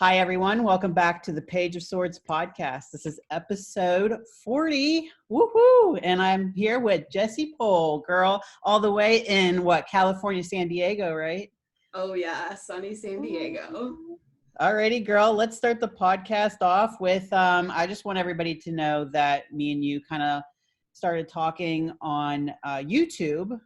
Hi, everyone. Welcome back to the Page of Swords podcast. This is episode 40. Woohoo! And I'm here with Jessi Pole, girl, all the way in California, San Diego, right? Oh, yeah. Sunny San Diego. Alrighty, girl. Let's start the podcast off with I just want everybody to know that me and you kind of started talking on YouTube,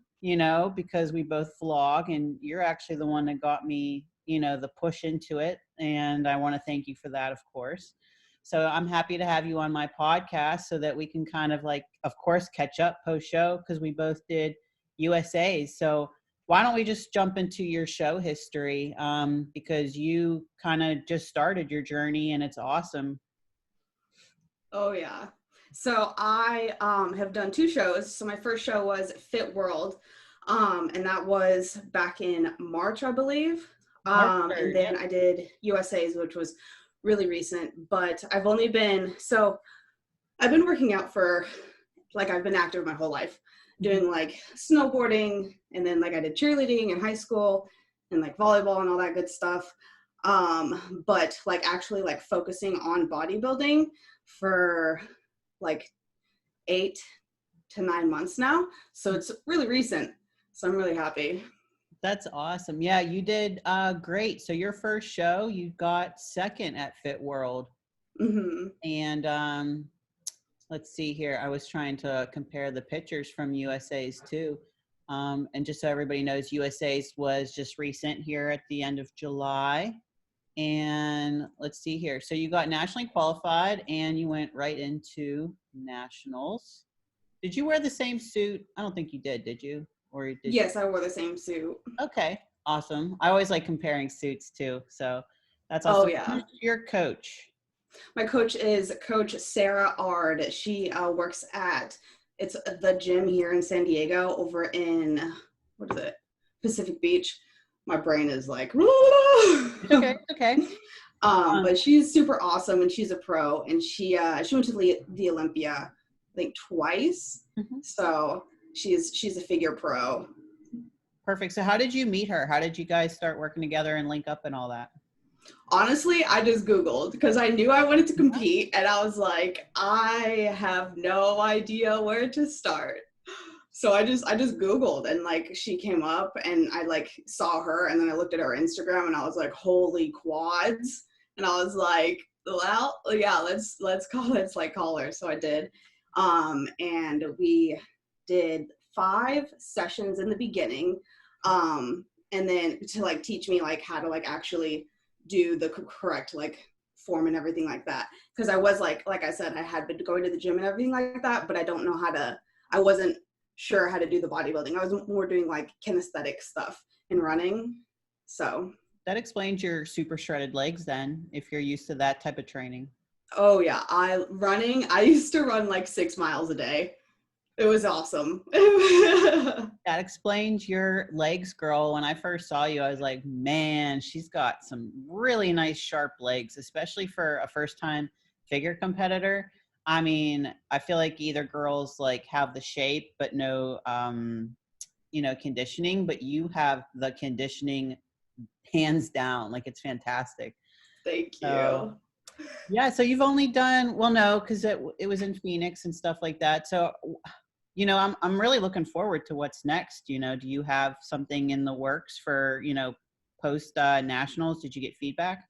because we both vlog, and you're actually the one that got me the push into it. And I want to thank you for that, of course. So I'm happy to have you on my podcast so that we can kind of of course, catch up post show because we both did USAs. So why don't we just jump into your show history? Because you kind of just started your journey and it's awesome. Oh, yeah. So I have done two shows. So my first show was Fit World, and that was back in March, I believe. And then I did USA's, which was really recent, but I've been working out for, I've been active my whole life, doing snowboarding, and then I did cheerleading in high school and volleyball and all that good stuff. But actually focusing on bodybuilding for 8 to 9 months now. So it's really recent. So I'm really happy. That's awesome. Yeah, you did great. So your first show, you got second at Fit World. Mm-hmm. And let's see here. I was trying to compare the pictures from USA's too. And just so everybody knows, USA's was just recent here at the end of July. And let's see here. So you got nationally qualified and you went right into nationals. Did you wear the same suit? I don't think you did you? Or did Yes, I wore the same suit. Okay, awesome. I always like comparing suits too. So that's awesome. Oh, yeah. Who's your coach? My coach is Coach Sarah Ard. She works at the gym here in San Diego over in, Pacific Beach. My brain is Okay. But she's super awesome and she's a pro, and she went to the Olympia, I think twice. Mm-hmm. So she's a figure pro. Perfect. So how did you meet her? How did you guys start working together and link up and all that? Honestly, I just Googled because I knew I wanted to compete, and I was like, I have no idea where to start. So I just Googled, and she came up, and I saw her, and then I looked at her Instagram, and I was like, holy quads. And I was like, well, yeah, let's call her. So I did. And we did 5 sessions in the beginning. And then to teach me how to actually do the correct form and everything like that. Because I was like I said, I had been going to the gym and everything like that, but I wasn't sure how to do the bodybuilding. I was more doing kinesthetic stuff and running. So that explains your super shredded legs then, if you're used to that type of training. Oh yeah, I used to run 6 miles a day. It was awesome. That explains your legs, girl. When I first saw you, I was like, man, she's got some really nice sharp legs, especially for a first-time figure competitor. I mean, I feel like either girls have the shape but no conditioning, but you have the conditioning hands down. It's fantastic. Thank you. So, yeah, so you've only done, because it was in Phoenix and stuff like that. So, I'm really looking forward to what's next. Do you have something in the works for, post nationals? Did you get feedback?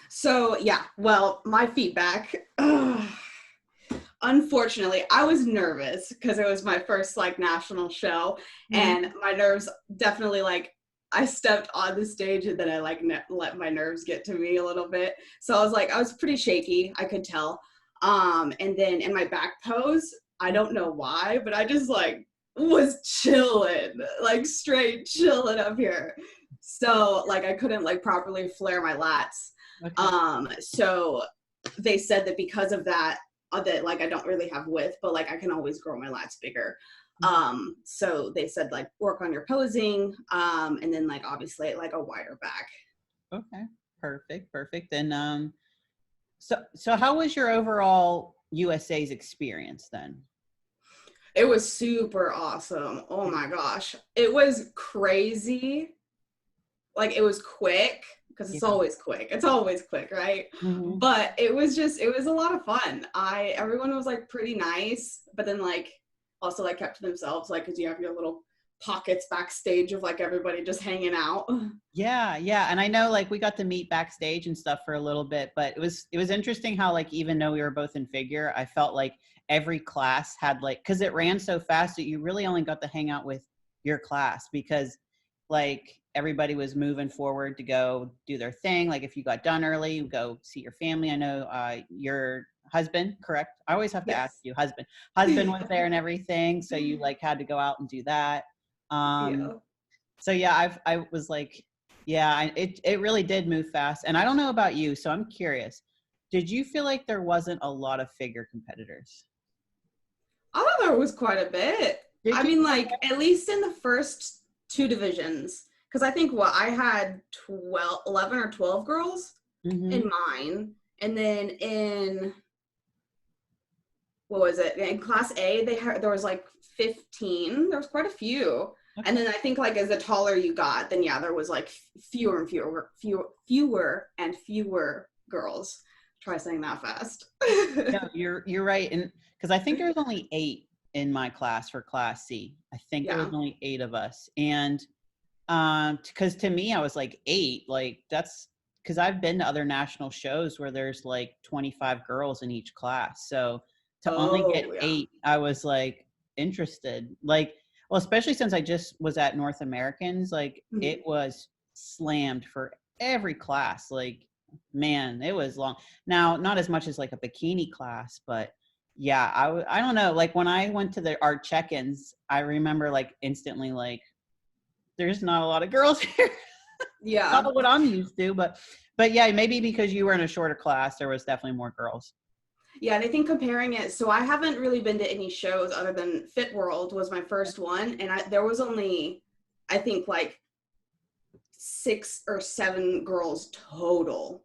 So, yeah, well, my feedback, unfortunately, I was nervous because it was my first national show, and my nerves definitely I stepped on the stage and then I let my nerves get to me a little bit. So I was pretty shaky, I could tell. And then in my back pose, I don't know why, but I just was chilling, straight chilling up here. So I couldn't properly flare my lats. Okay. So they said that because of that, I don't really have width, but I can always grow my lats bigger. So they said work on your posing, and then obviously a wider back. Okay, perfect. And so how was your overall USA's experience then? It was super awesome. Oh my gosh. It was crazy. It was quick, because it's always quick. It's always quick, right? Mm-hmm. But it was a lot of fun. Everyone was like pretty nice, but then like also like kept to themselves, like, because you have your little pockets backstage of like everybody just hanging out. Yeah, yeah. And I know like we got to meet backstage and stuff for a little bit, but it was interesting how like even though we were both in figure, I felt like every class had like, because it ran so fast that you really only got to hang out with your class, because like everybody was moving forward to go do their thing. Like if you got done early, you go see your family. I know your husband, correct? I always have to Yes. ask you, husband was there and everything. So you like had to go out and do that. Yeah. So yeah, I was like, yeah, it really did move fast. And I don't know about you, so I'm curious. Did you feel like there wasn't a lot of figure competitors? I thought there was quite a bit. Did I you? mean, like, at least in the first two divisions, because I think I had 11 or 12 girls in mine. And then in, what was it? In class A, there was like 15. There was quite a few. Okay. And then I think like as the taller you got, then yeah, there was like fewer and fewer girls. Try saying that fast. No, you're right. And because I think there was only 8 in my class for class C. I think there was only 8 of us. And because to me, I was like 8, like that's because I've been to other national shows where there's like 25 girls in each class. So to only get 8, I was like interested. Like, well, especially since I just was at North Americans, like it was slammed for every class. Like, man, it was long. Now, not as much as like a bikini class, but yeah, I don't know. Like when I went to our check-ins, I remember like instantly like, there's not a lot of girls here. Yeah. Not what I'm used to, but yeah, maybe because you were in a shorter class, there was definitely more girls. Yeah, and I think comparing it, so I haven't really been to any shows other than Fit World was my first one, and there was only, I think, like 6 or 7 girls total.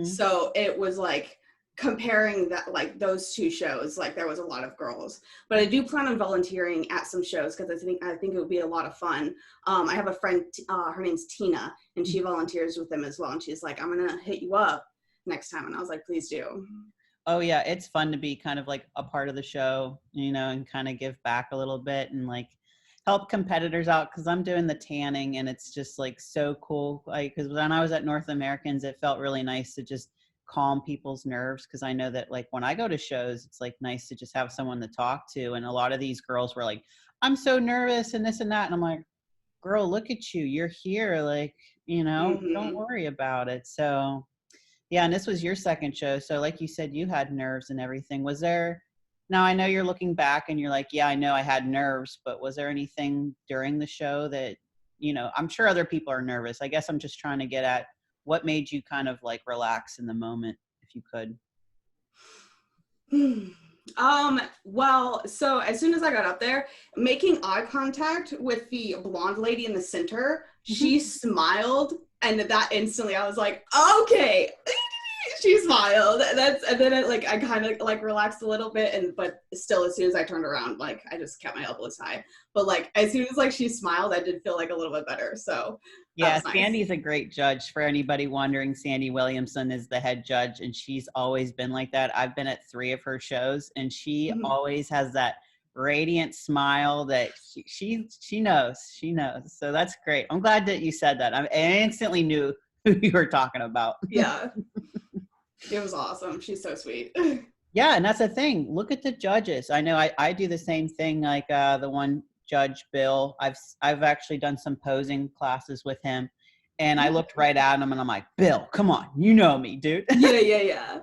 So it was like comparing that, like those two shows, like there was a lot of girls. But I do plan on volunteering at some shows because I think it would be a lot of fun. I have a friend, her name's Tina, and she volunteers with them as well. And she's like, I'm gonna hit you up next time, and I was like, please do. Oh yeah, it's fun to be kind of like a part of the show, you know, and kind of give back a little bit and like help competitors out, because I'm doing the tanning and it's just like so cool. Like, because when I was at North Americans, it felt really nice to just calm people's nerves, because I know that like when I go to shows, it's like nice to just have someone to talk to. And a lot of these girls were like, I'm so nervous and this and that. And I'm like, girl, look at you. You're here. Like, you know, don't worry about it. So yeah, and this was your second show. So like you said, you had nerves and everything. Was there, now I know you're looking back and you're like, yeah, I know I had nerves, but was there anything during the show that, you know, I'm sure other people are nervous. I guess I'm just trying to get at what made you kind of like relax in the moment, if you could. Well, so as soon as I got up there, making eye contact with the blonde lady in the center, she smiled, and that instantly I was like, okay. She smiled. And then I kind of like relaxed a little bit, but still, as soon as I turned around, like I just kept my elbows high. But like as soon as like she smiled, I did feel like a little bit better. So yeah, nice. Sandy's a great judge. For anybody wondering, Sandy Williamson is the head judge, and she's always been like that. I've been at 3 of her shows, and she always has that radiant smile that she knows. She knows. So that's great. I'm glad that you said that. I instantly knew who you were talking about. Yeah. It was awesome. She's so sweet. Yeah, and that's the thing. Look at the judges. I know I do the same thing. Like the one judge, Bill. I've actually done some posing classes with him, and I looked right at him, and I'm like, Bill, come on, you know me, dude. Yeah.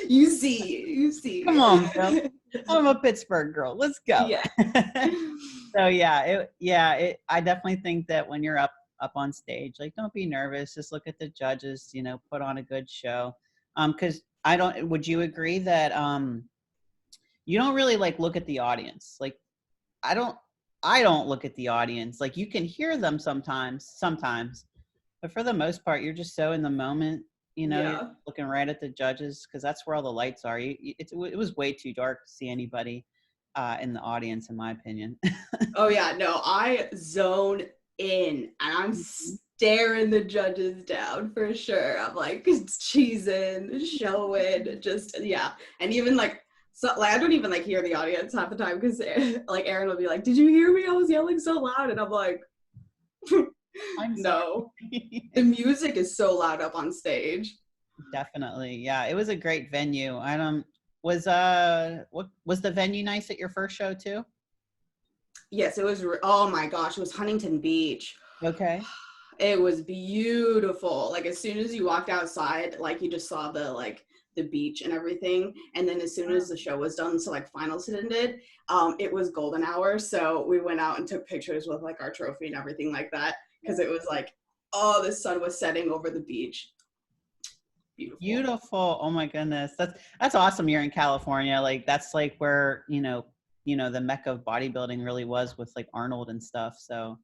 You see. Come on, Bill. I'm a Pittsburgh girl. Let's go. Yeah. So yeah, I definitely think that when you're up on stage, like don't be nervous. Just look at the judges. You know, put on a good show. Because would you agree that you don't really like look at the audience? Like I don't look at the audience. Like you can hear them sometimes, but for the most part, you're just so in the moment, you know, you're looking right at the judges, because that's where all the lights are. It was way too dark to see anybody in the audience, in my opinion. Oh yeah, no, I zone in, and I'm staring the judges down for sure. I'm like cheesing, showing, just yeah. And even like so like I don't even like hear the audience half the time because like Aaron will be like, "Did you hear me? I was yelling so loud," and I'm like, I'm "No." sorry. The music is so loud up on stage. Definitely. Yeah, it was a great venue. I don't what was the venue nice at your first show too? Yes, it was. Oh my gosh, it was Huntington Beach. Okay. It was beautiful. Like as soon as you walked outside, like you just saw the beach and everything. And then as soon as the show was done, so like finals had ended, it was golden hour. So we went out and took pictures with like our trophy and everything like that because it was like, oh, the sun was setting over the beach. Beautiful. Beautiful. Oh my goodness. That's awesome. You're in California. Like that's like where, the mecca of bodybuilding really was with like Arnold and stuff. So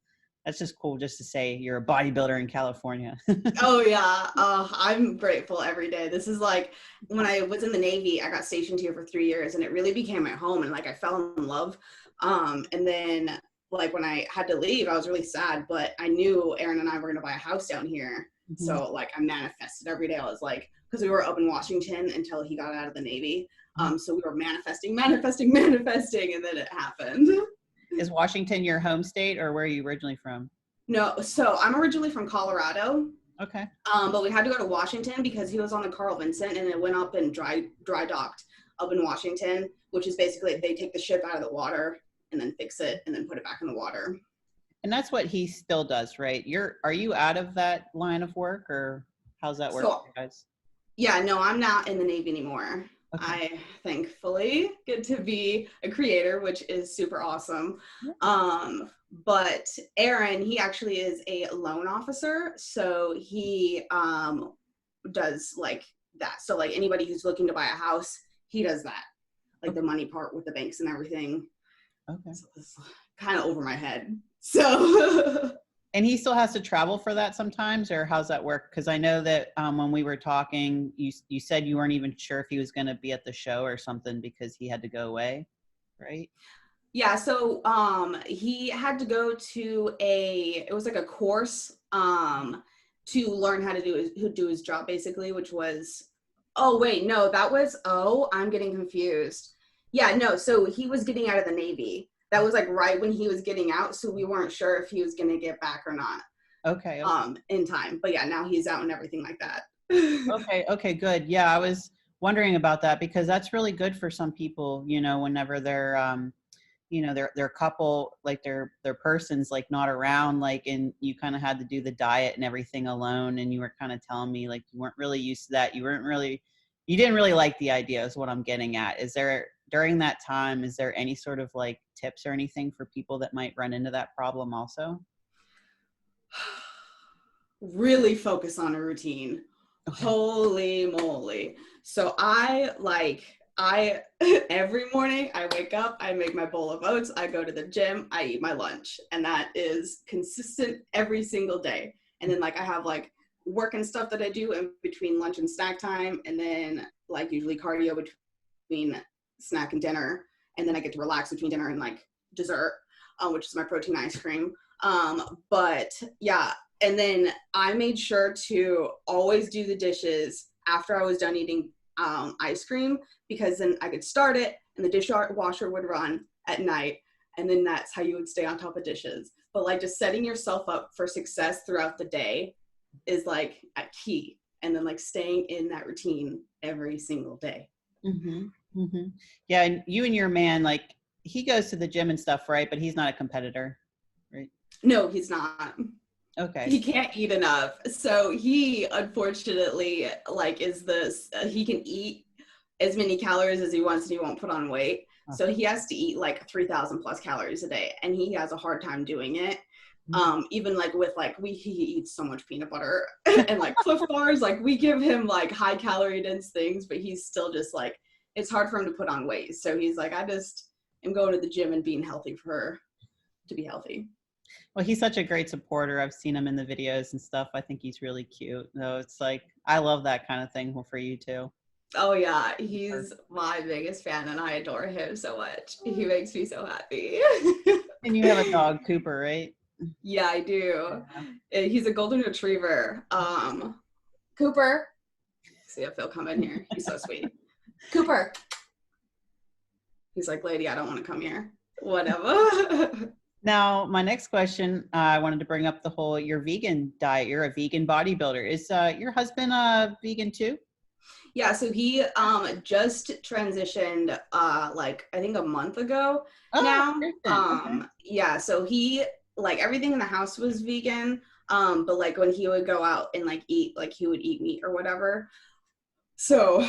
that's just cool just to say you're a bodybuilder in California. Oh yeah, I'm grateful every day. This is like when I was in the Navy, I got stationed here for 3 years and it really became my home and like I fell in love. And then like when I had to leave, I was really sad, but I knew Aaron and I were gonna buy a house down here. Mm-hmm. So like I manifested every day. I was like, because we were up in Washington until he got out of the Navy. So we were manifesting, and then it happened. Is Washington your home state or where are you originally from? No, so I'm originally from Colorado. Okay. But we had to go to Washington because he was on the Carl Vincent and it went up and dry docked up in Washington, which is basically they take the ship out of the water and then fix it and then put it back in the water. And that's what he still does, right? Are you out of that line of work or how's that work for you guys? Yeah, no, I'm not in the Navy anymore. Okay. I thankfully get to be a creator, which is super awesome. But Aaron, he actually is a loan officer. So he does like that. So like anybody who's looking to buy a house, he does that. Like the money part with the banks and everything. Okay. So it's kind of over my head. So and he still has to travel for that sometimes, or how's that work? Because I know that when we were talking, you said you weren't even sure if he was going to be at the show or something because he had to go away, right? Yeah, so he had to go to it was like a course to learn how to do his job basically, which was, I'm getting confused. Yeah, no, so he was getting out of the Navy. That was like right when he was getting out, so we weren't sure if he was going to get back or not. Okay. In time. But yeah, now he's out and everything like that. Okay, good. Yeah, I was wondering about that because that's really good for some people, whenever they're their couple, like their person's like not around, like, and you kind of had to do the diet and everything alone, and you were kind of telling me like you weren't really used to that. You didn't really like the idea is what I'm getting at. During that time, is there any sort of like tips or anything for people that might run into that problem also? Really focus on a routine. Okay. Holy moly. So I every morning I wake up, I make my bowl of oats, I go to the gym, I eat my lunch, and that is consistent every single day. And then like I have like work and stuff that I do in between lunch and snack time, and then like usually cardio between snack and dinner, and then I get to relax between dinner and like dessert, which is my protein ice cream. But yeah, and then I made sure to always do the dishes after I was done eating ice cream, because then I could start it and the dishwasher would run at night, and then that's how you would stay on top of dishes. But like just setting yourself up for success throughout the day is like a key, and then like staying in that routine every single day. Mm-hmm. Mm-hmm. Yeah, and you and your man, like he goes to the gym and stuff, right? But he's not a competitor, right? No, he's not. Okay. He can't eat enough. So he unfortunately like he can eat as many calories as he wants and he won't put on weight. Okay. So he has to eat like 3,000 plus calories a day, and he has a hard time doing it. Even like with like he eats so much peanut butter and like Cliff bars, like we give him like high calorie dense things, but he's still just like, it's hard for him to put on weight. So he's like, I just am going to the gym and being healthy to be healthy. Well, he's such a great supporter. I've seen him in the videos and stuff. I think he's really cute. So it's like, I love that kind of thing for you too. Oh yeah, he's my biggest fan and I adore him so much. He makes me so happy. And you have a dog, Cooper, right? Yeah, I do. He's a golden retriever. Cooper. See if he'll come in here. He's so sweet. Cooper. He's like, lady, I don't want to come here. Whatever. Now, my next question, I wanted to bring up the whole, your vegan diet. You're a vegan bodybuilder. Is your husband vegan too? Yeah, so he just transitioned like I think a month ago now. Okay. Yeah, so he like everything in the house was vegan. But like when he would go out and like eat, like he would eat meat or whatever. So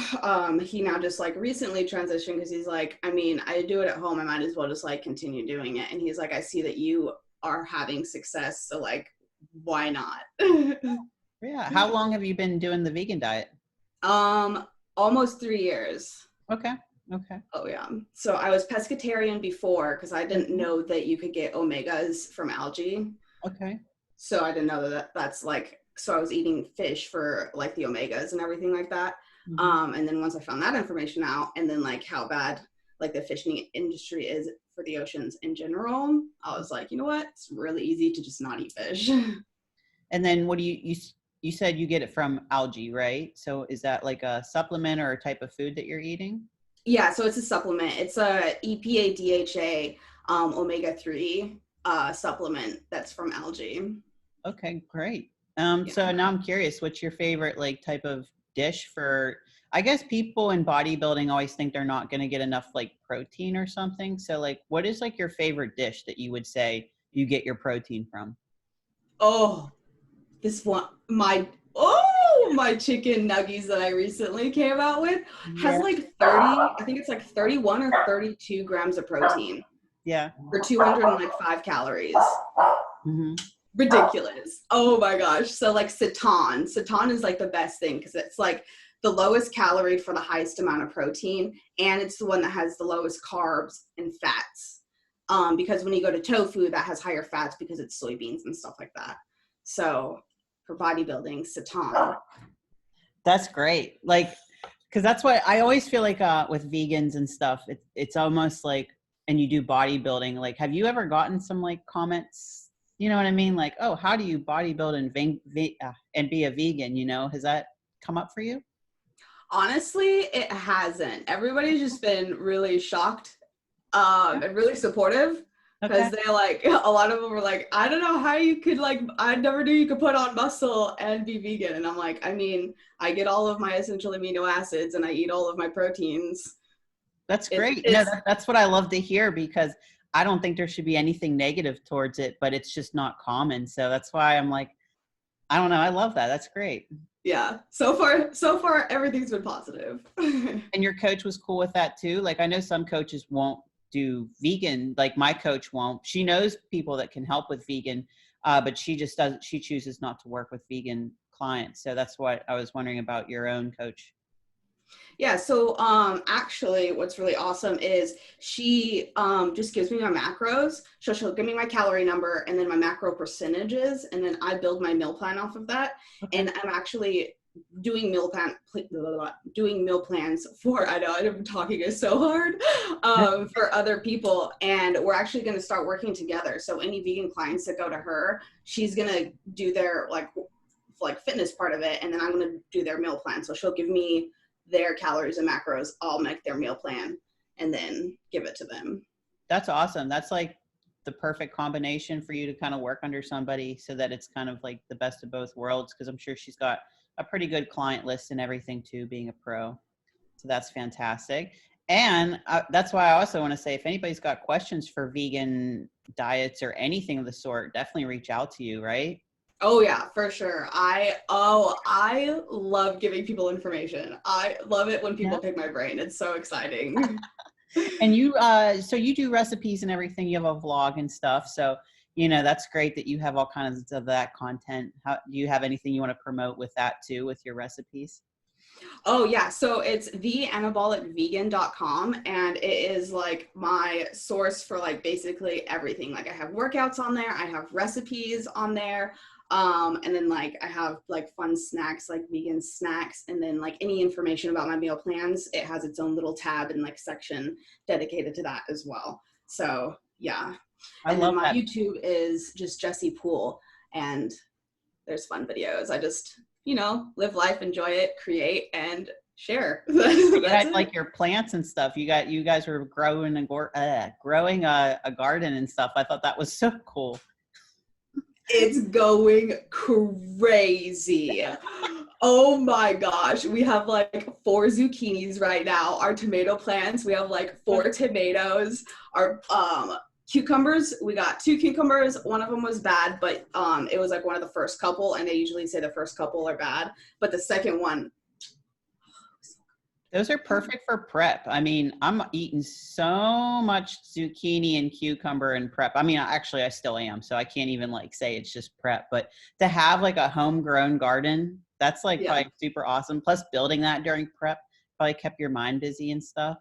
he now just like recently transitioned because he's like, I mean, I do it at home. I might as well just like continue doing it. And he's like, I see that you are having success. So like, why not? Yeah. How long have you been doing the vegan diet? Almost 3 years. Okay. Oh yeah. So I was pescatarian before because I didn't know that you could get omegas from algae. Okay. So I didn't know that that's like, so I was eating fish for like the omegas and everything like that. And then once I found that information out, and then like how bad like the fishing industry is for the oceans in general, I was like, you know what? It's really easy to just not eat fish. And then what do you said you get it from algae, right? So is that like a supplement or a type of food that you're eating? Yeah, so it's a supplement. It's a EPA DHA omega-3 supplement that's from algae. Okay, great. Yeah. So now I'm curious, what's your favorite like type of dish for, I guess people in bodybuilding always think they're not going to get enough like protein or something. So like, what is like your favorite dish that you would say you get your protein from? Oh, this one, my chicken nuggies that I recently came out with has like 30, I think it's like 31 or 32 grams of protein. Yeah. For 205 calories. Mm-hmm. Ridiculous. Oh my gosh. So like seitan is like the best thing because it's like the lowest calorie for the highest amount of protein, and it's the one that has the lowest carbs and fats. Because when you go to tofu, that has higher fats because it's soybeans and stuff like that. So for bodybuilding, seitan. That's great. Like, because that's what I always feel like with vegans and stuff, it's almost like, and you do bodybuilding, like, have you ever gotten some like comments, you know what I mean? Like, oh, how do you bodybuild and be a vegan? You know, has that come up for you? Honestly, it hasn't. Everybody's just been really shocked and really supportive because they're like, a lot of them were like, I don't know how you could like, I never knew you could put on muscle and be vegan. And I'm like, I mean, I get all of my essential amino acids and I eat all of my proteins. That's great. That's what I love to hear, because I don't think there should be anything negative towards it, but it's just not common. So that's why I'm like, I don't know. I love that. That's great. Yeah. So far, everything's been positive. And your coach was cool with that too? Like, I know some coaches won't do vegan. Like my coach won't. She knows people that can help with vegan, but she chooses not to work with vegan clients. So that's what I was wondering about your own coach. Yeah, so actually what's really awesome is she just gives me my macros. She'll give me my calorie number and then my macro percentages, and then I build my meal plan off of that. Okay. And I'm actually doing meal plans for, I know I'm talking is so hard, for other people, and we're actually going to start working together. So any vegan clients that go to her, she's going to do their like fitness part of it, and then I'm going to do their meal plan. So she'll give me their calories and macros, I'll make their meal plan and then give it to them. That's awesome. That's like the perfect combination for you to kind of work under somebody so that it's kind of like the best of both worlds. Cause I'm sure she's got a pretty good client list and everything too, being a pro. So that's fantastic. And that's why I also want to say, if anybody's got questions for vegan diets or anything of the sort, definitely reach out to you, right? Oh yeah, for sure. I love giving people information. I love it when people pick my brain. It's so exciting. And you, so you do recipes and everything. You have a vlog and stuff. So, you know, that's great that you have all kinds of that content. Do you have anything you want to promote with that too, with your recipes? Oh yeah, so it's theanabolicvegan.com, and it is like my source for like basically everything. Like I have workouts on there, I have recipes on there. And then like I have like fun snacks, like vegan snacks, and then like any information about my meal plans, it has its own little tab and like section dedicated to that as well. So yeah. I And then love my that. YouTube is just Jessi Pool, and there's fun videos. I just, you know, live life, enjoy it, create, and share. You That's had it. like your plants and stuff. You guys were growing growing a garden and stuff. I thought that was so cool. It's going crazy. Oh my gosh. We have like 4 zucchinis right now. Our tomato plants, we have like 4 tomatoes. Our cucumbers, we got 2 cucumbers. One of them was bad, but it was like one of the first couple, and they usually say the first couple are bad. But the second one, Those are perfect for prep. I mean, I'm eating so much zucchini and cucumber in prep. I mean, actually, I still am, so I can't even like say it's just prep. But to have like a homegrown garden, that's like yeah. probably super awesome. Plus, building that during prep probably kept your mind busy and stuff.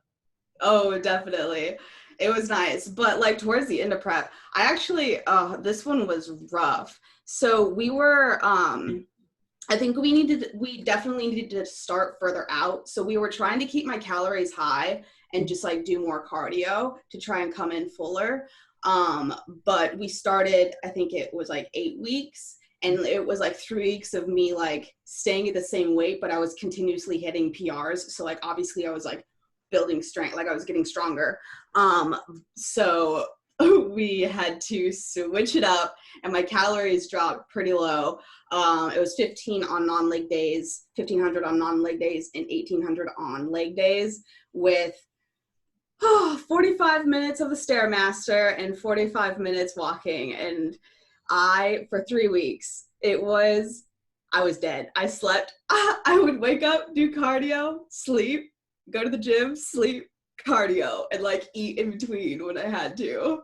Oh, definitely. It was nice. But like towards the end of prep, I actually, this one was rough. So we were, I think we definitely needed to start further out. So we were trying to keep my calories high and just like do more cardio to try and come in fuller. But we started, I think it was like 8 weeks, and it was like 3 weeks of me like staying at the same weight, but I was continuously hitting PRs. So like, obviously I was like building strength, like I was getting stronger. So we had to switch it up, and my calories dropped pretty low. It was 15 on non-leg days, 1500 on non-leg days, and 1800 on leg days, with 45 minutes of the Stairmaster and 45 minutes walking. And for 3 weeks, I was dead. I slept. I would wake up, do cardio, sleep, go to the gym, sleep, cardio, and like eat in between when I had to.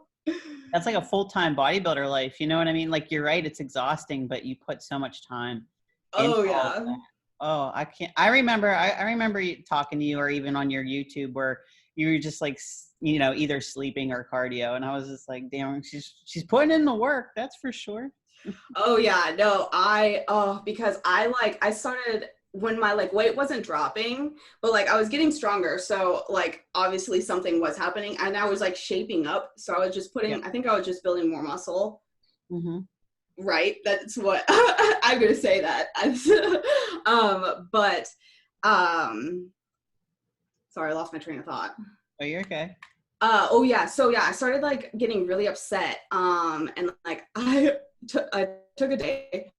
That's like a full-time bodybuilder life. You know what I mean? Like, you're right. It's exhausting, but you put so much time into Oh all of yeah. that. Oh, I can't. I remember talking to you, or even on your YouTube, where you were just like, you know, either sleeping or cardio. And I was just like, damn, she's putting in the work. That's for sure. Oh yeah. No, because I started when my like weight wasn't dropping, but like I was getting stronger. So like obviously something was happening, and I was like shaping up. So I was just Yeah. I think I was just building more muscle. Mm-hmm. Right. That's what I'm going to say that. But sorry, I lost my train of thought. Oh, you're okay. Oh yeah. So yeah, I started like getting really upset. And like I took a day,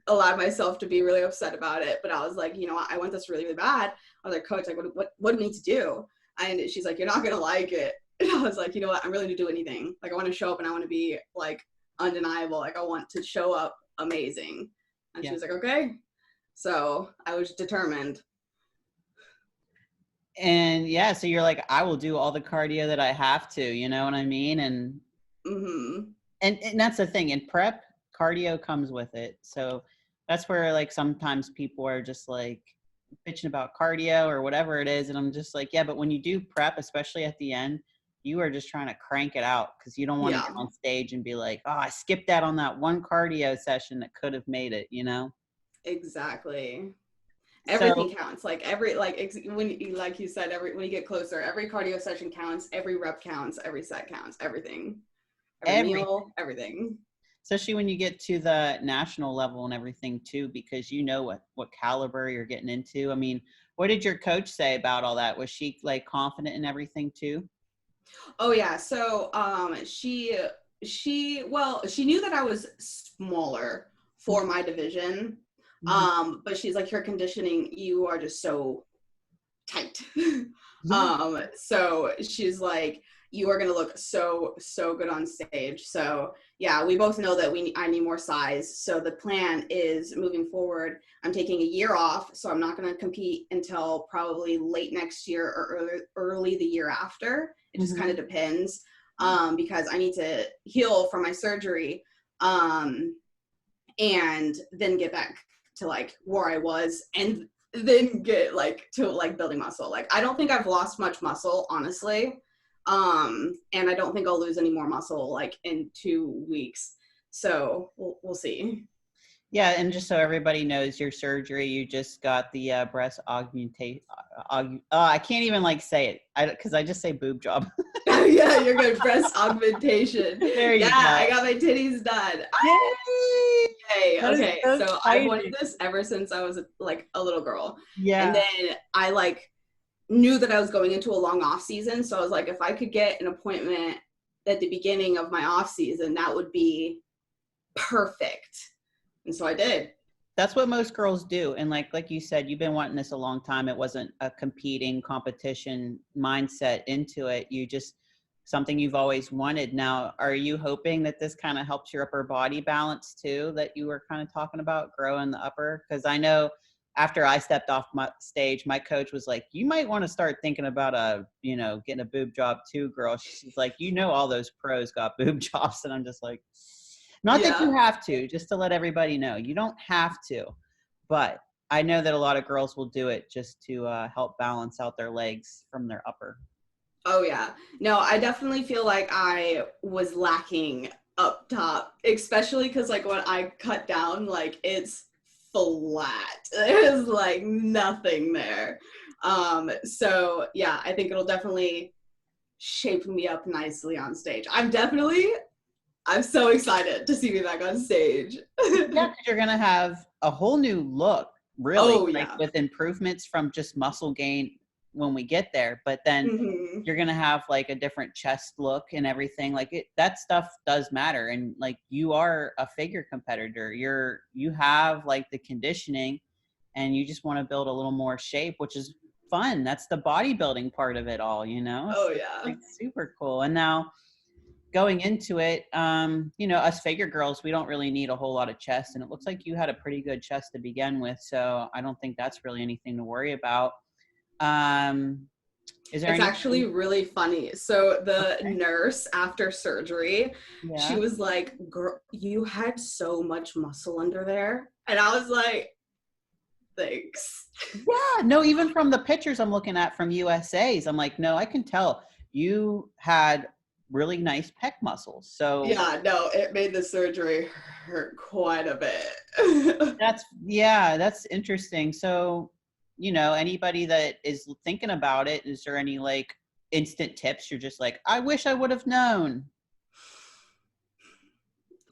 allowed myself to be really upset about it. But I was like, you know what? I want this really, really bad. I was like, coach, like, what do we need to do? And she's like, you're not going to like it. And I was like, you know what? I'm really to do anything. Like, I want to show up, and I want to be like undeniable. Like, I want to show up amazing. And Yeah. she was like, okay. So I was determined. And yeah, so you're like, I will do all the cardio that I have to, you know what I mean? And Mm-hmm. and that's the thing. In prep, cardio comes with it. So that's where like sometimes people are just like bitching about cardio or whatever it is. And I'm just like, yeah, but when you do prep, especially at the end, you are just trying to crank it out, because you don't want to Yeah, get on stage and be like, oh, I skipped that on that one cardio session that could have made it, you know? exactly. So Everything counts. Like when you, like you said, when you get closer, every cardio session counts, every rep counts, every set counts, everything, every meal, everything. especially when you get to the national level and everything too, because you know what caliber you're getting into. I mean, what did your coach say about all that? Was she like confident in everything too? Oh yeah. So she knew that I was smaller for my division. Mm-hmm. But she's like, your conditioning, you are just so tight. Yeah. So she's like, you are gonna look so good on stage. So yeah, we both know that I need more size. So the plan is, moving forward, I'm taking a year off, so I'm not gonna compete until probably late next year or early the year after. It just kind of depends, because I need to heal from my surgery, and then get back to like where I was, and then get like to like building muscle. Like, I don't think I've lost much muscle, honestly. And I don't think I'll lose any more muscle like in 2 weeks. So we'll see. Yeah, and just so everybody knows, your surgery, you just got the breast augmentation. I can't even like say it because I just say boob job. Yeah, you're good. Breast augmentation. There you Yeah, go. I got my titties done. Yay! Yay. That is Okay, so so I've wanted exciting. this ever since I was like a little girl. And Yeah. then I like knew that I was going into a long off season. So I was like, if I could get an appointment at the beginning of my off season, that would be perfect. And so I did. That's what most girls do. And like you said, you've been wanting this a long time. It wasn't a competing competition mindset into it. You just something you've always wanted. Now, are you hoping that this kind of helps your upper body balance too, that you were kind of talking about growing the upper? Because I know after I stepped off my stage, my coach was like, you might want to start thinking about getting a boob job too, girl. She's like, all those pros got boob jobs. And I'm just like, not that you Yeah. have to, just to let everybody know. You don't have to, but I know that a lot of girls will do it just to help balance out their legs from their upper. Oh yeah. No, I definitely feel like I was lacking up top, especially because like when I cut down, like it's flat. There's like nothing there. So yeah, I think it'll definitely shape me up nicely on stage. I'm so excited to see me back on stage. Yeah, because you're going to have a whole new look, really, Oh like yeah. with improvements from just muscle gain when we get there. But then Hmm. you're going to have like a different chest look and everything. Like that stuff does matter. And like you are a figure competitor. You have like the conditioning and you just want to build a little more shape, which is fun. That's the bodybuilding part of it all, Oh It's yeah. like super cool. And now going into it, us figure girls, we don't really need a whole lot of chest. And it looks like you had a pretty good chest to begin with. So I don't think that's really anything to worry about. Is there It's anything? actually really funny. So the Okay. nurse after surgery, she Yeah. was like, "Girl, you had so much muscle under there." And I was like, "Thanks." Yeah. No, even from the pictures I'm looking at from USA's, I'm like, no, I can tell you had really nice pec muscles. So Yeah, no, it made the surgery hurt quite a bit. that's interesting. So, anybody that is thinking about it, is there any like instant tips? You're just like, I wish I would have known.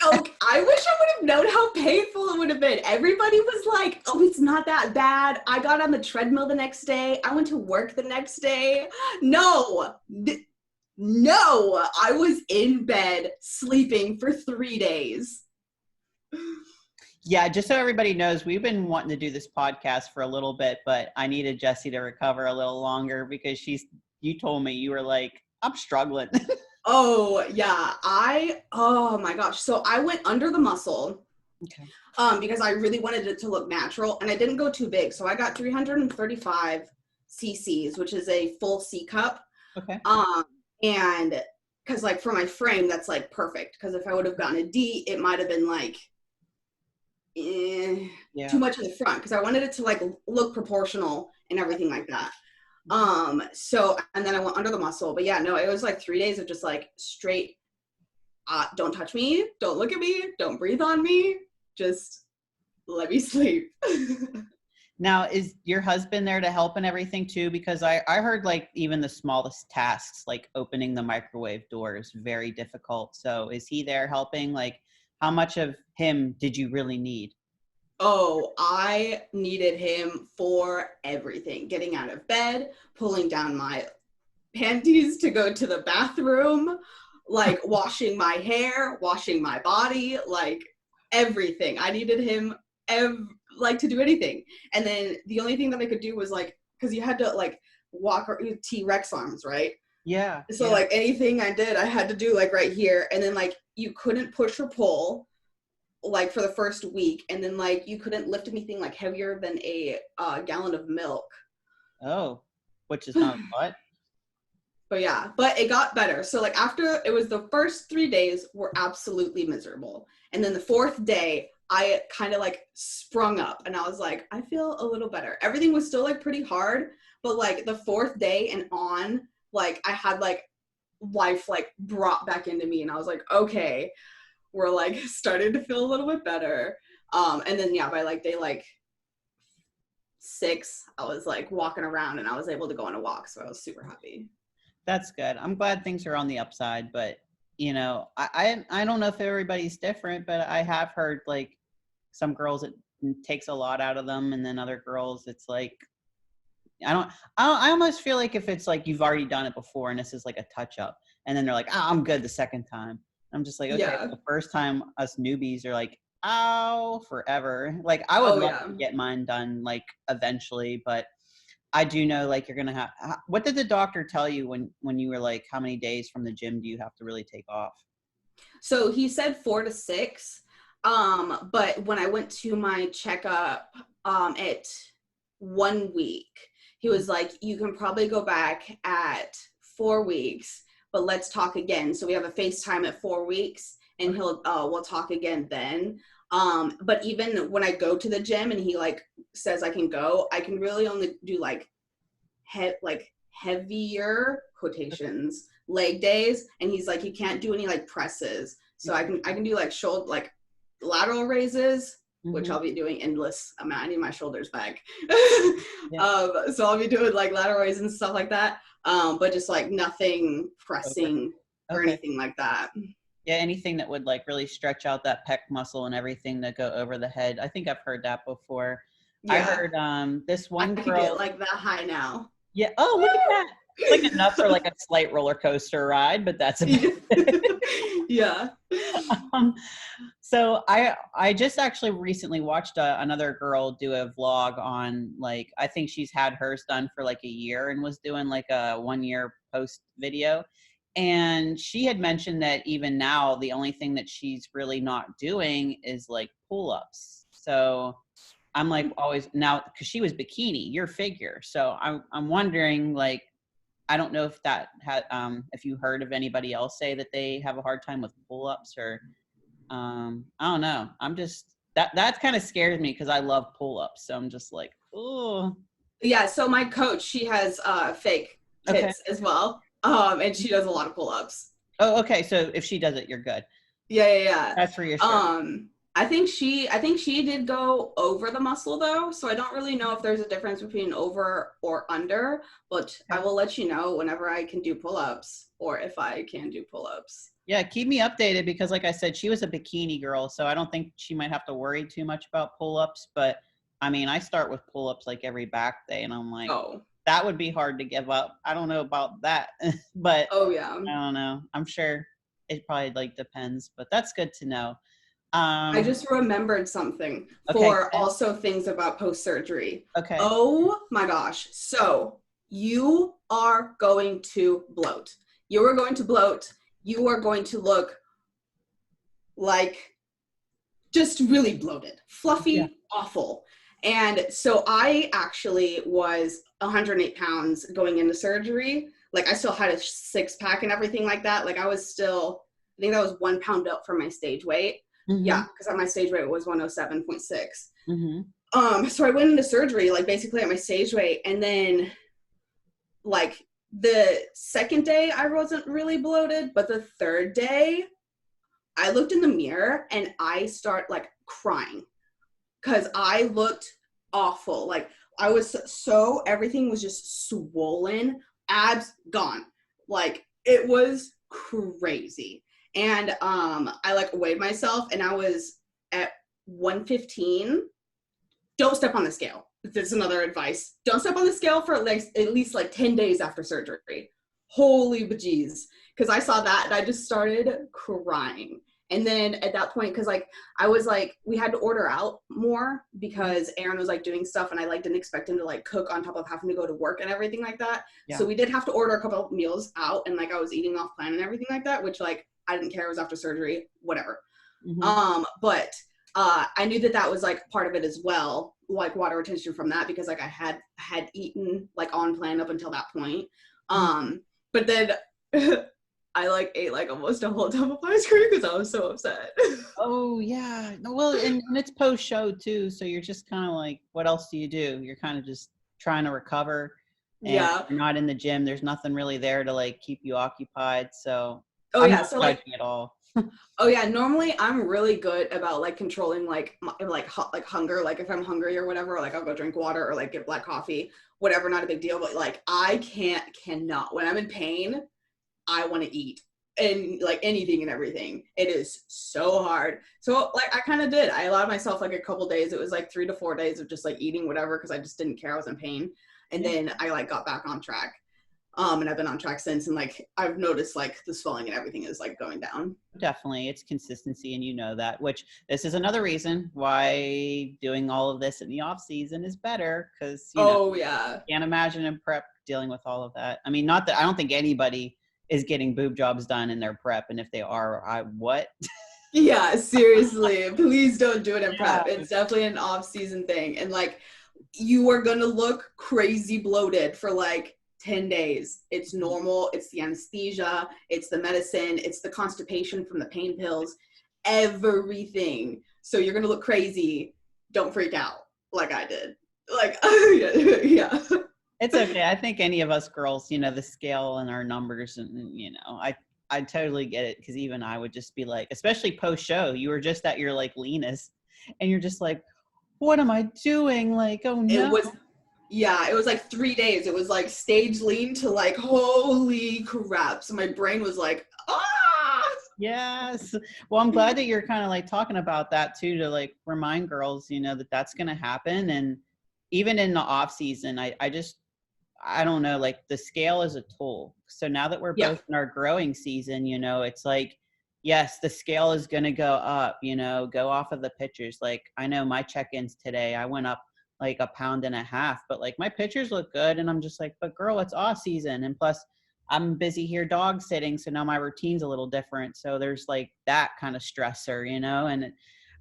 Oh, I wish I would have known how painful it would have been. Everybody was like, "Oh, it's not that bad." I got on the treadmill the next day. I went to work the next day. No, no, I was in bed sleeping for 3 days. Yeah, just so everybody knows, we've been wanting to do this podcast for a little bit, but I needed Jessi to recover a little longer because you told me you were like, I'm struggling. Oh, yeah. Oh my gosh. So I went under the muscle Okay. because I really wanted it to look natural and I didn't go too big. So I got 335 cc's, which is a full C cup. Okay. And because like for my frame, that's like perfect. Because if I would have gotten a D, it might have been like Yeah. too much in the front because I wanted it to like look proportional and everything like that. So and then I went under the muscle, but yeah, no, it was like 3 days of just like straight don't touch me, don't look at me, don't breathe on me, just let me sleep. Now, is your husband there to help and everything too? Because I heard like even the smallest tasks, like opening the microwave door, is very difficult. So is he there helping? Like, how much of him did you really need? Oh, I needed him for everything. Getting out of bed, pulling down my panties to go to the bathroom, like washing my hair, washing my body, like everything. I needed him like to do anything. And then the only thing that I could do was like, because you had to like walk or T-Rex arms, right? Yeah. So Yeah. like anything I did, I had to do like right here. And then like you couldn't push or pull like for the first week. And then like you couldn't lift anything like heavier than a gallon of milk. Oh, which is not what? But yeah, but it got better. So like after it was the first 3 days were absolutely miserable. And then the fourth day, I kind of like sprung up and I was like, I feel a little better. Everything was still like pretty hard, but like the fourth day and on, like I had like life like brought back into me and I was like, okay, we're like starting to feel a little bit better. And then by like day like 6, I was like walking around and I was able to go on a walk. So I was super happy. That's good. I'm glad things are on the upside, but you know, I don't know if everybody's different, but I have heard like some girls it takes a lot out of them, and then other girls it's like I almost feel like if it's like you've already done it before and this is like a touch up, and then they're like, I'm good the second time. I'm just like, okay, the first time us newbies are like, ow, forever. Like I would love to get mine done like eventually, but I do know like you're gonna have. What did the doctor tell you when you were like, how many days from the gym do you have to really take off? So he said 4 to 6. But when I went to my checkup at 1 week, he was like, you can probably go back at 4 weeks, but let's talk again. So we have a FaceTime at 4 weeks, and we'll talk again then. But even when I go to the gym and he like says I can go, I can really only do like heavier quotations leg days, and he's like, you can't do any like presses. So I can do like shoulder, like lateral raises, which I'll be doing endless amount. I need my shoulders back. So I'll be doing like lateral raises and stuff like that. But just like nothing pressing or anything like that. Yeah, anything that would like really stretch out that pec muscle and everything that go over the head. I think I've heard that before. Yeah. I heard this one girl. I get like that high now. Yeah. Oh, look at that. It's like enough for like a slight roller coaster ride, but that's about it. Yeah. So I just actually recently watched another girl do a vlog on like, I think she's had hers done for like a year and was doing like a 1-year post video. And she had mentioned that even now, the only thing that she's really not doing is like pull-ups. So I'm like always now, cause she was bikini, your figure. So I'm wondering like, I don't know if that had, if you heard of anybody else say that they have a hard time with pull-ups or, I don't know. I'm just, that kind of scares me because I love pull-ups. So I'm just like, oh. Yeah. So my coach, she has fake tits as well. And she does a lot of pull-ups. Oh, okay. So if she does it, you're good. Yeah. That's reassuring. I think she did go over the muscle though, so I don't really know if there's a difference between over or under, but I will let you know whenever I can do pull-ups or if I can do pull-ups. Yeah, keep me updated because like I said, she was a bikini girl, so I don't think she might have to worry too much about pull-ups, but I mean, I start with pull-ups like every back day and I'm like, that would be hard to give up. I don't know about that, but I don't know. I'm sure it probably like depends, but that's good to know. I just remembered something for also things about post-surgery. Okay. Oh my gosh. So you are going to bloat. You are going to bloat. You are going to look like just really bloated, fluffy, awful. And so I actually was 108 pounds going into surgery. Like I still had a 6-pack and everything like that. Like I was still, I think that was 1 pound up from my stage weight. Yeah, because my stage weight was 107.6. So I went into surgery like basically at my stage weight, and then like the second day I wasn't really bloated, but the third day I looked in the mirror and I start like crying because I looked awful. Like I was so everything was just swollen, abs gone. Like it was crazy. And I like weighed myself and I was at 115. Don't step on the scale. This is another advice. Don't step on the scale for like at least like 10 days after surgery. Holy bejeez. Because I saw that and I just started crying. And then at that point, because like I was like, we had to order out more because Aaron was like doing stuff and I like didn't expect him to like cook on top of having to go to work and everything like that. Yeah. So we did have to order a couple of meals out and like I was eating off plan and everything like that, which like I didn't care. It was after surgery, whatever. But I knew that was like part of it as well, like water retention from that because like I had eaten like on plan up until that point. But then I like ate like almost a whole tub of ice cream because I was so upset. Oh yeah. Well, and it's post show too. So you're just kind of like, what else do you do? You're kind of just trying to recover. And you're not in the gym. There's nothing really there to like keep you occupied. So so like at all. Oh yeah, normally I'm really good about like controlling like like hunger. Like if I'm hungry or whatever, like I'll go drink water or like get black coffee, whatever, not a big deal. But like I cannot when I'm in pain, I want to eat and like anything and everything. It is so hard. So like I kind of did. I allowed myself like a couple days. It was like 3 to 4 days of just like eating whatever because I just didn't care. I was in pain, and Yeah. then I like got back on track. And I've been on track since, and like I've noticed like the swelling and everything is like going down. Definitely. It's consistency, and you know that, which this is another reason why doing all of this in the off season is better, because Oh yeah. can't imagine in prep dealing with all of that. I mean, not that I don't think anybody is getting boob jobs done in their prep, and if they are, what? Yeah, seriously. Please don't do it in prep. Yeah. It's definitely an off-season thing. And like you are gonna look crazy bloated for like 10 days. It's normal. It's the anesthesia, it's the medicine, it's the constipation from the pain pills, everything. So you're gonna look crazy. Don't freak out like I did. Like yeah. It's okay. I think any of us girls, the scale and our numbers, and I totally get it, because even I would just be like, especially post show, you were just at your like leanest, and you're just like, what am I doing? Like, oh It no. was Yeah, it was like 3 days. It was like stage lean to like, holy crap. So my brain was like, ah! Yes. Well, I'm glad that you're kind of like talking about that too, to like remind girls, that that's going to happen. And even in the off season, I don't know, like the scale is a tool. So now that we're Yeah. both in our growing season, it's like, yes, the scale is going to go up, go off of the pictures. Like I know my check-ins today, I went up like 1.5 pounds, but like my pictures look good. And I'm just like, but girl, it's off season. And plus I'm busy here dog sitting. So now my routine's a little different. So there's like that kind of stressor, and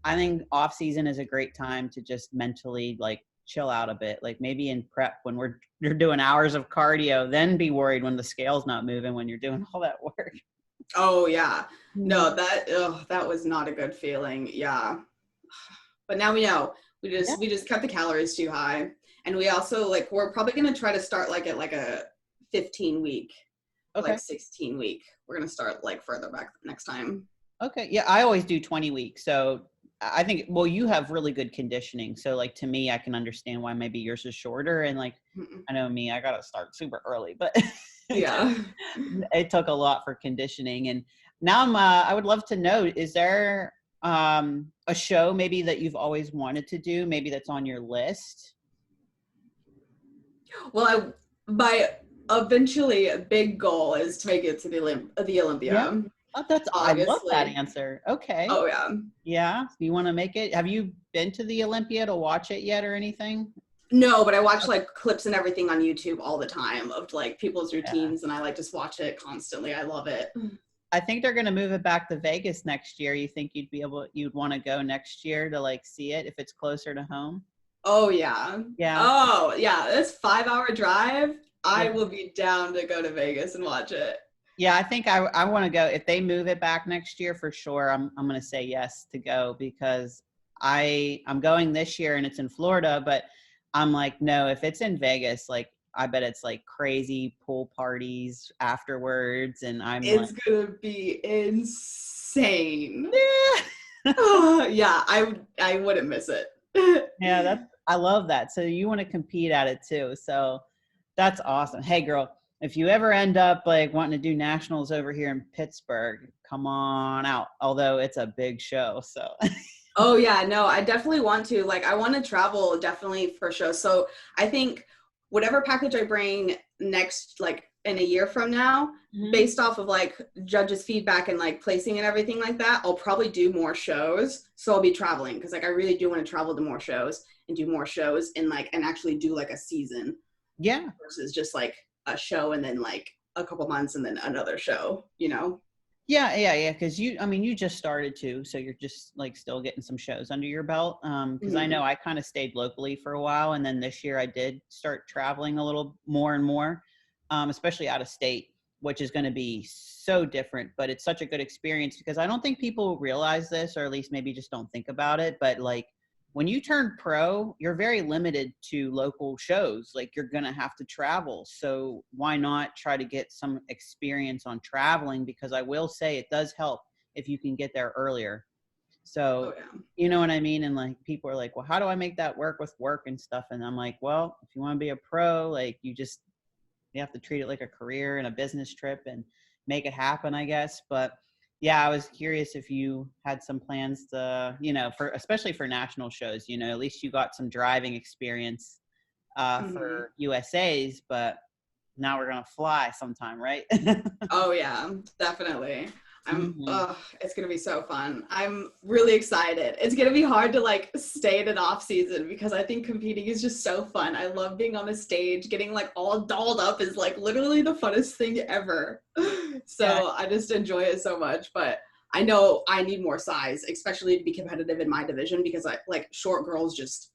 I think off season is a great time to just mentally like chill out a bit. Like maybe in prep when you're doing hours of cardio, then be worried when the scale's not moving when you're doing all that work. Oh yeah. No, that was not a good feeling. Yeah. But now we know. We just cut the calories too high. And we also like we're probably gonna try to start like at like a 15 week, Okay. like 16 week. We're gonna start like further back next time. Okay. Yeah, I always do 20 weeks. So I think, well, you have really good conditioning. So like to me, I can understand why maybe yours is shorter. And like, I know me, I got to start super early, but Yeah. it took a lot for conditioning. And now I would love to know, is there a show maybe that you've always wanted to do? Maybe that's on your list? Well, my eventually a big goal is to make it to the Olympia. Yeah. Oh, I love that answer. Okay. Oh yeah. Yeah. You want to make it? Have you been to the Olympia to watch it yet or anything? No, but I watch like clips and everything on YouTube all the time of like people's routines, and I like just watch it constantly. I love it. I think they're going to move it back to Vegas next year. You think you'd want to go next year to like see it if it's closer to home? Oh yeah. Yeah. Oh yeah. This 5-hour drive. I will be down to go to Vegas and watch it. Yeah, I think I want to go. If they move it back next year, for sure, I'm going to say yes to go, because I'm going this year and it's in Florida, but I'm like, no, if it's in Vegas, like I bet it's like crazy pool parties afterwards, and It's gonna be insane. Yeah. Yeah, I wouldn't miss it. Yeah, I love that. So you want to compete at it too. So that's awesome. Hey girl, if you ever end up like wanting to do nationals over here in Pittsburgh, come on out. Although it's a big show, so. Oh yeah, no, I definitely want to. Like, I want to travel definitely for shows. So I think whatever package I bring next, like in a year from now, based off of like judges' feedback and like placing and everything like that, I'll probably do more shows. So I'll be traveling, because like I really do want to travel to more shows and do more shows and actually do like a season. Yeah. Versus just like a show and then like a couple months and then another show, Yeah. Because you just started too, so you're just like still getting some shows under your belt. Because I know I kind of stayed locally for a while, and then this year I did start traveling a little more and more, especially out of state, which is going to be so different. But it's such a good experience, because I don't think people realize this, or at least maybe just don't think about it. But like when you turn pro, you're very limited to local shows. Like you're going to have to travel. So why not try to get some experience on traveling? Because I will say it does help if you can get there earlier. So, Oh, yeah. you know what I mean? And like, people are like, well, how do I make that work with work and stuff? And I'm like, well, if you want to be a pro, like you have to treat it like a career and a business trip and make it happen, I guess. But yeah, I was curious if you had some plans to, especially for national shows, at least you got some driving experience for USA's, but now we're going to fly sometime, right? Oh yeah, definitely. Mm-hmm. It's going to be so fun. I'm really excited. It's going to be hard to like stay in an off season because I think competing is just so fun. I love being on the stage. Getting like all dolled up is like literally the funnest thing ever. So Yeah. I just enjoy it so much, but I know I need more size, especially to be competitive in my division because I like short girls just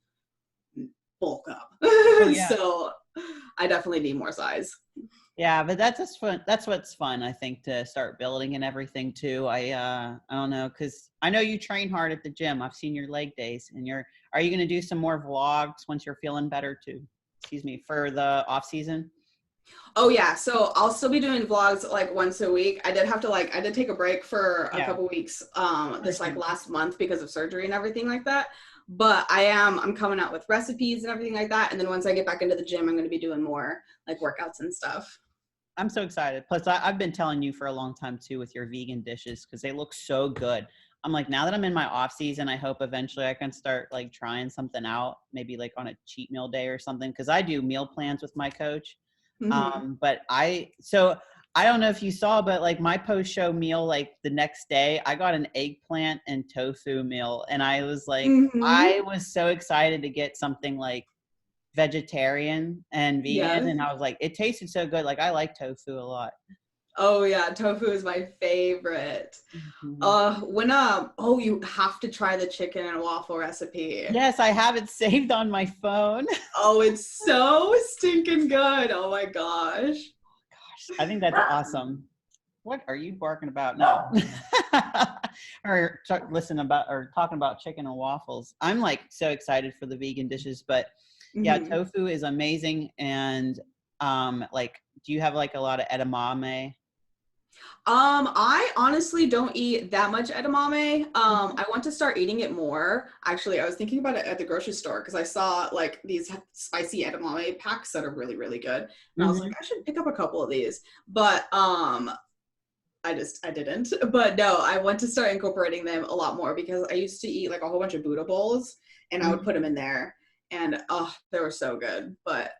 bulk up. Oh, yeah. So I definitely need more size. Yeah, but that's just fun. That's what's fun, I think, to start building and everything too. I don't know, because I know you train hard at the gym. I've seen your leg days, and are you going to do some more vlogs once you're feeling better too? Excuse me, for the off season? Oh yeah, so I'll still be doing vlogs like once a week. I did take a break for a couple weeks this like last month because of surgery and everything like that. But I'm coming out with recipes and everything like that. And then once I get back into the gym, I'm going to be doing more like workouts and stuff. I'm so excited. Plus, I've been telling you for a long time too with your vegan dishes because they look so good. I'm like, now that I'm in my off season, I hope eventually I can start like trying something out, maybe like on a cheat meal day or something. Because I do meal plans with my coach. But I don't know if you saw, but like my post-show meal, like the next day, I got an eggplant and tofu meal, and I was like, I was so excited to get something like vegetarian and vegan, and I was like, it tasted so good. Like I like tofu a lot. Oh yeah, tofu is my favorite. You have to try the chicken and waffle recipe. Yes, I have it saved on my phone. Oh, it's so stinking good. Oh my gosh. I think that's awesome. What are you barking about now? Or talking about chicken and waffles. I'm like so excited for the vegan dishes, but yeah, tofu is amazing. And like, do you have like a lot of edamame? I honestly don't eat that much edamame. I want to start eating it more. Actually, I was thinking about it at the grocery store because I saw like these spicy edamame packs that are really, really good. And I was like, I should pick up a couple of these. But I didn't. But no, I want to start incorporating them a lot more because I used to eat like a whole bunch of Buddha bowls and I would put them in there. And they were so good. But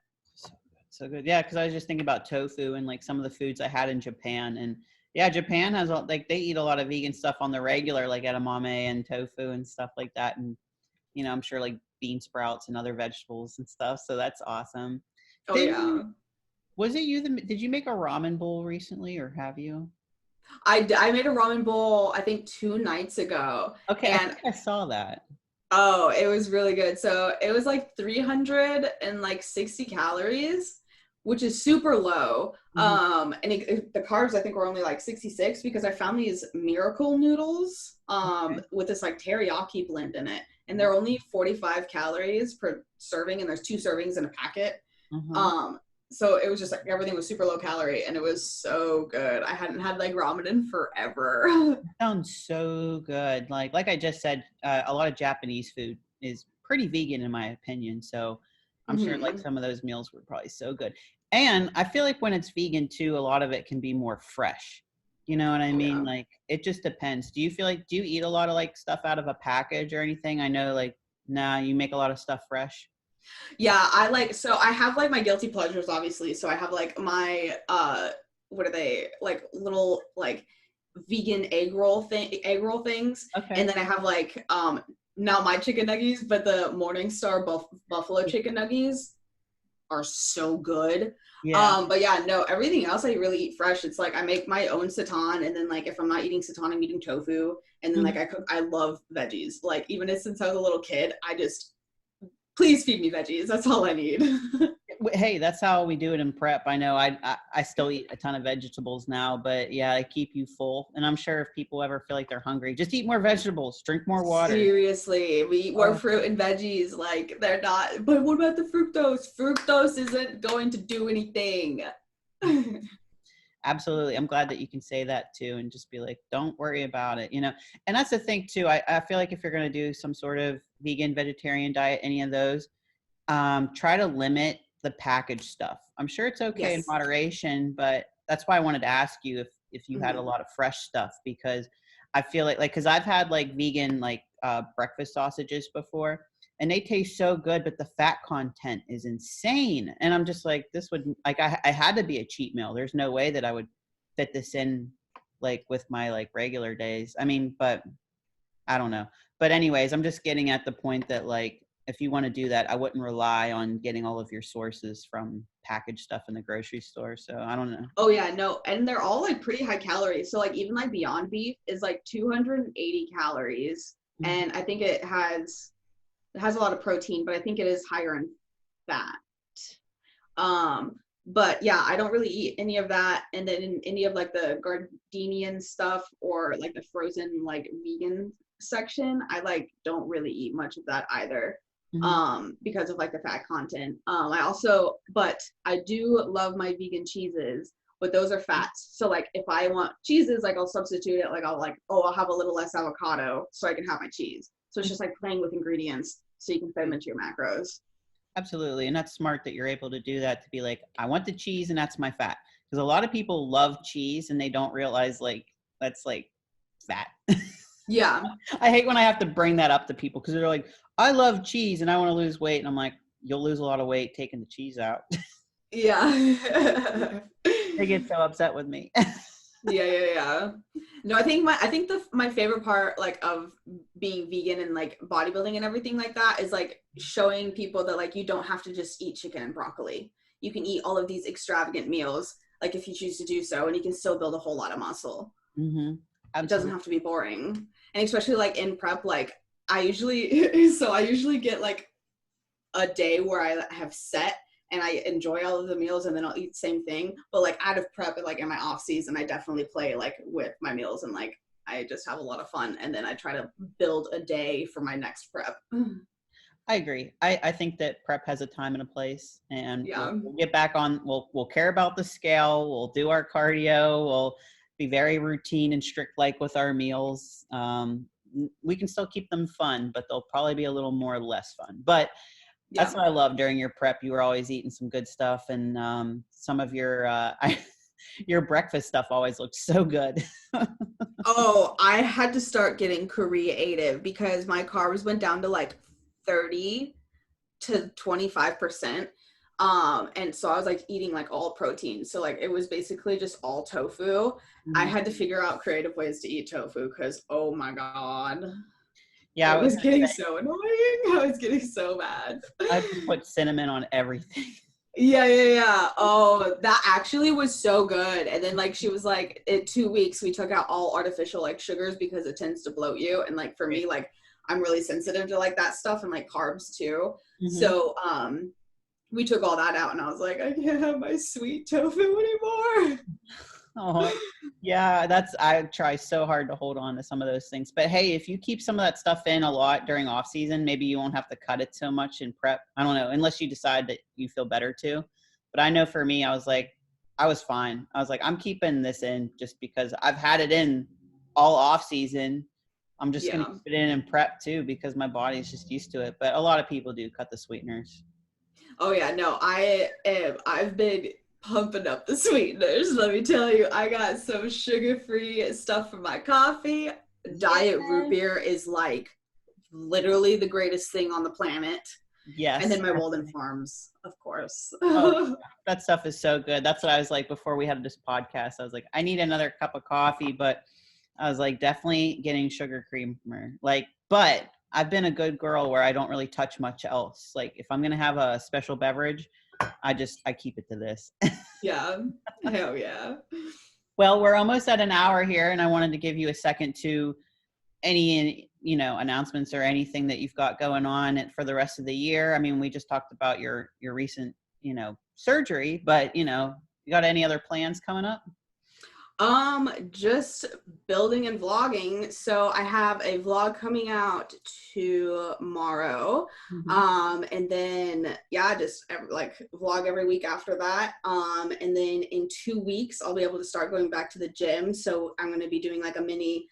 so good. Yeah, because I was just thinking about tofu and like some of the foods I had in Japan. And yeah, Japan has like they eat a lot of vegan stuff on the regular, like edamame and tofu and stuff like that. And I'm sure like bean sprouts and other vegetables and stuff. So that's awesome. Did you make a ramen bowl recently, or have you? I made a ramen bowl, I think 2 nights ago. Okay, and I think I saw that. Oh, it was really good. So it was like 360 calories, which is super low. And the carbs I think were only like 66 because I found these miracle noodles with this like teriyaki blend in it, and they're only 45 calories per serving, and there's 2 servings in a packet. So it was just like everything was super low calorie, and it was so good. I hadn't had like ramen in forever. That sounds so good. Like I just said, a lot of Japanese food is pretty vegan in my opinion. So I'm sure like some of those meals were probably so good. And I feel like when it's vegan too, a lot of it can be more fresh. You know what I mean? Yeah. Like it just depends. Do you eat a lot of like stuff out of a package or anything? I know like, nah, you make a lot of stuff fresh. Yeah, I have like my guilty pleasures, obviously. So I have like my, what are they, like little like vegan egg roll things. Okay. And then I have like, not my chicken nuggies, but the Morningstar buffalo chicken nuggies are so good. Yeah. But yeah, no, everything else I really eat fresh. It's like I make my own seitan, and then like if I'm not eating seitan, I'm eating tofu. And then like I love veggies. Like even since I was a little kid, please feed me veggies. That's all I need. Hey, that's how we do it in prep. I know I still eat a ton of vegetables now, but yeah, I keep you full. And I'm sure if people ever feel like they're hungry, just eat more vegetables, drink more water. Seriously, we eat more fruit and veggies. Like they're not, but what about the fructose? Fructose isn't going to do anything. Absolutely. I'm glad that you can say that too and just be like, don't worry about it, you know? And that's the thing too. I feel like if you're going to do some sort of vegan, vegetarian diet, any of those, try to limit the packaged stuff. I'm sure it's okay in Yes. moderation, but that's why I wanted to ask you if you had a lot of fresh stuff, because I feel like, cause I've had like vegan, like, breakfast sausages before, and they taste so good, but the fat content is insane. And I'm just like, this would like, I had to be a cheat meal. There's no way that I would fit this in like with my like regular days. I mean, but I don't know. But anyways, I'm just getting at the point that like, if you want to do that, I wouldn't rely on getting all of your sources from packaged stuff in the grocery store. So I don't know. Oh yeah, no, and they're all like pretty high calories. So like even like Beyond Beef is like 280 calories, Mhm. and I think it has a lot of protein, but I think it is higher in fat. But yeah, I don't really eat any of that, and then in any of like the Gardenian stuff or like the frozen like vegan section, I like don't really eat much of that either. Mhm. Because of like the fat content. But I do love my vegan cheeses, but those are fats. So like if I want cheeses, like I'll substitute it, like I'll have a little less avocado so I can have my cheese. So it's just like playing with ingredients so you can fit them into your macros. Absolutely. And that's smart that you're able to do that, to be like, I want the cheese and that's my fat. Because a lot of people love cheese and they don't realize like that's like fat. Yeah. I hate when I have to bring that up to people because they're like, I love cheese and I want to lose weight. And I'm like, you'll lose a lot of weight taking the cheese out. Yeah. They get so upset with me. Yeah. No, I think my favorite part like of being vegan and like bodybuilding and everything like that is like showing people that like you don't have to just eat chicken and broccoli. You can eat all of these extravagant meals, like if you choose to do so, and you can still build a whole lot of muscle. Mm-hmm. It doesn't Absolutely. have to be boring. And especially like in prep, like I usually get like a day where I have set and I enjoy all of the meals and then I'll eat the same thing. But like out of prep and like in my off season, I definitely play like with my meals and like I just have a lot of fun. And then I try to build a day for my next prep. I agree. I think that prep has a time and a place, and Yeah. we'll get back on. We'll care about the scale. We'll do our cardio. We'll be very routine and strict, like with our meals. We can still keep them fun, but they'll probably be a little more less fun. But that's Yeah. what I love during your prep. You were always eating some good stuff, and some of your your breakfast stuff always looked so good. Oh, I had to start getting creative because my carbs went down to like 30 to 25%. And so I was like eating like all protein. So like it was basically just all tofu. I Mhm. had to figure out creative ways to eat tofu because oh my God. Yeah, I It was was gonna getting say so annoying. I was getting so mad. I just put cinnamon on everything. Yeah. Oh, that actually was so good. And then like she was like, in 2 weeks we took out all artificial like sugars because it tends to bloat you. And like for me, like I'm really sensitive to like that stuff and like carbs too. Mhm. So we took all that out and I was like, I can't have my sweet tofu anymore. Oh, yeah, I try so hard to hold on to some of those things. But hey, if you keep some of that stuff in a lot during off season, maybe you won't have to cut it so much in prep. I don't know, unless you decide that you feel better to. But I know for me, I was fine. I was like, I'm keeping this in just because I've had it in all off season. I'm just going to Yeah. keep it in prep too because my body's just used to it. But a lot of people do cut the sweeteners. Oh yeah, no, I've been pumping up the sweeteners. Let me tell you, I got some sugar-free stuff for my coffee. Diet root Yes. beer is like literally the greatest thing on the planet. And Yes. then my Walden Farms, of course. Oh, that stuff is so good. That's what I was like before we had this podcast. I was like, I need another cup of coffee, but I was like, definitely getting sugar creamer. Like, but I've been a good girl where I don't really touch much else. Like, if I'm gonna have a special beverage, I keep it to this. Yeah. Hell yeah. Well, we're almost at an hour here, and I wanted to give you a second to any announcements or anything that you've got going on for the rest of the year. I mean, we just talked about your recent surgery, but you got any other plans coming up? Just building and vlogging. So I have a vlog coming out tomorrow. And then just vlog every week after that. And then in 2 weeks I'll be able to start going back to the gym. So I'm going to be doing like a mini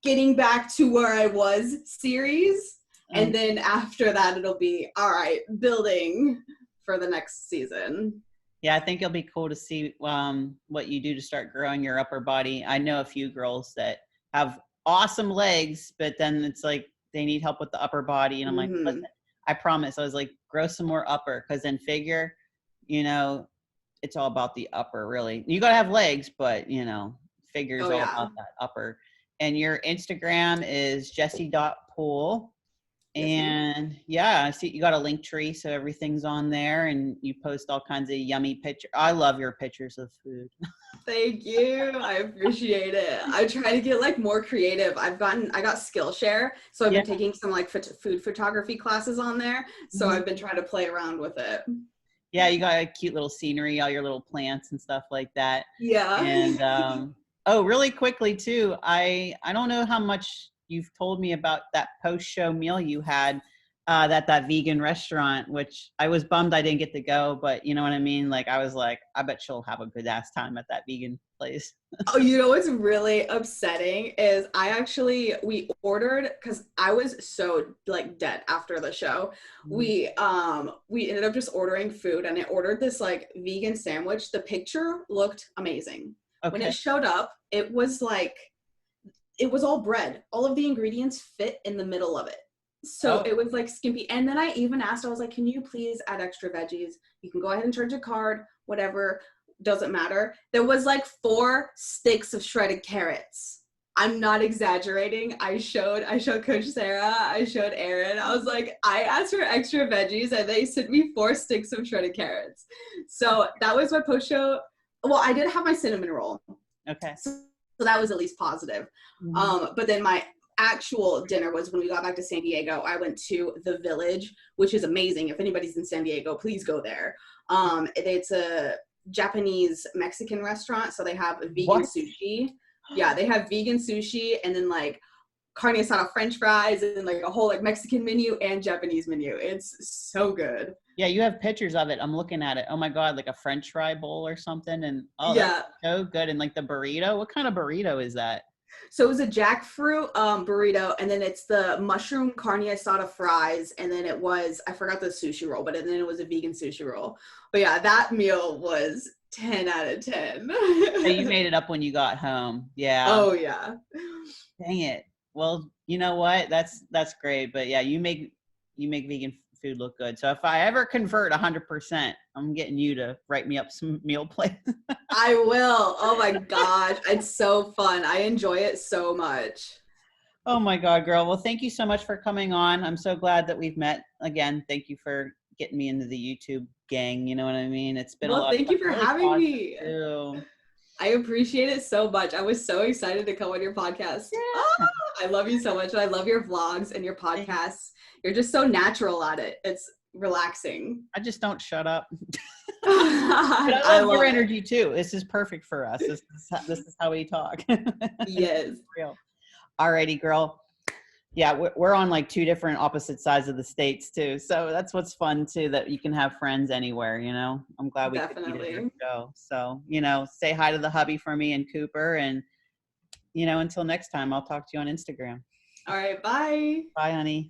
getting back to where I was series. And then after that it'll be all right, building for the next season. Yeah, I think it'll be cool to see what you do to start growing your upper body. I know a few girls that have awesome legs, but then it's like they need help with the upper body. And I'm like, listen, I promise. I was like, grow some more upper, because in figure, it's all about the upper, really. You got to have legs, but, figure is all about that upper. And your Instagram is jessi.pool. And I see you got a link tree, so everything's on there, and you post all kinds of yummy pictures. I love your pictures of food. Thank you. I appreciate it. I try to get like more creative. I got Skillshare, so I've been taking some like food photography classes on there. So I've been trying to play around with it. Yeah, you got a cute little scenery, all your little plants and stuff like that. Yeah. And really quickly too, I don't know how much you've told me about that post-show meal you had at that vegan restaurant, which I was bummed I didn't get to go, but you know what I mean? Like, I was like, I bet she'll have a good ass time at that vegan place. Oh, what's really upsetting is we ordered, because I was so like dead after the show. We ended up just ordering food, and I ordered this like vegan sandwich. The picture looked amazing. Okay. When it showed up, it was all bread. All of the ingredients fit in the middle of it. So it was like skimpy. And then I even asked, I was like, can you please add extra veggies? You can go ahead and charge a card, whatever, doesn't matter. There was like 4 sticks of shredded carrots. I'm not exaggerating. I showed Coach Sarah, I showed Aaron. I was like, I asked for extra veggies and they sent me 4 sticks of shredded carrots. So that was my post-show. Well, I did have my cinnamon roll. Okay. So that was at least positive. But then my actual dinner was when we got back to San Diego. I went to The Village, which is amazing. If anybody's in San Diego, please go there. It's a Japanese Mexican restaurant, so they have vegan sushi. Yeah, they have vegan sushi, and then like carne asada French fries, and then like a whole like Mexican menu and Japanese menu. It's so good. Yeah, you have pictures of it. I'm looking at it. Oh my God, like a French fry bowl or something. And that's so good. And like the burrito, what kind of burrito is that? So it was a jackfruit burrito, and then it's the mushroom carne asada fries, and then I forgot the sushi roll, but then it was a vegan sushi roll. But yeah, that meal was 10 out of 10. So you made it up when you got home. Yeah. Oh yeah. Dang it. Well, you know what? That's great. But yeah, you make vegan food look good. So if I ever convert 100%, I'm getting you to write me up some meal plans. I will. Oh my gosh. It's so fun. I enjoy it so much. Oh my God, girl. Well, thank you so much for coming on. I'm so glad that we've met again. Thank you for getting me into the YouTube gang. You know what I mean? It's been a lot. Thank you for having me. I appreciate it so much. I was so excited to come on your podcast. Yeah. I love you so much. And I love your vlogs and your podcasts. You're just so natural at it. It's relaxing. I just don't shut up. But I love your energy too. This is perfect for us. This is how we talk. Yes. Real. Alrighty, girl. Yeah, we're on like 2 different opposite sides of the states too. So that's what's fun too, that you can have friends anywhere, I'm glad we could meet at your show. So, say hi to the hubby for me and Cooper, and, until next time, I'll talk to you on Instagram. All right. Bye. Bye, honey.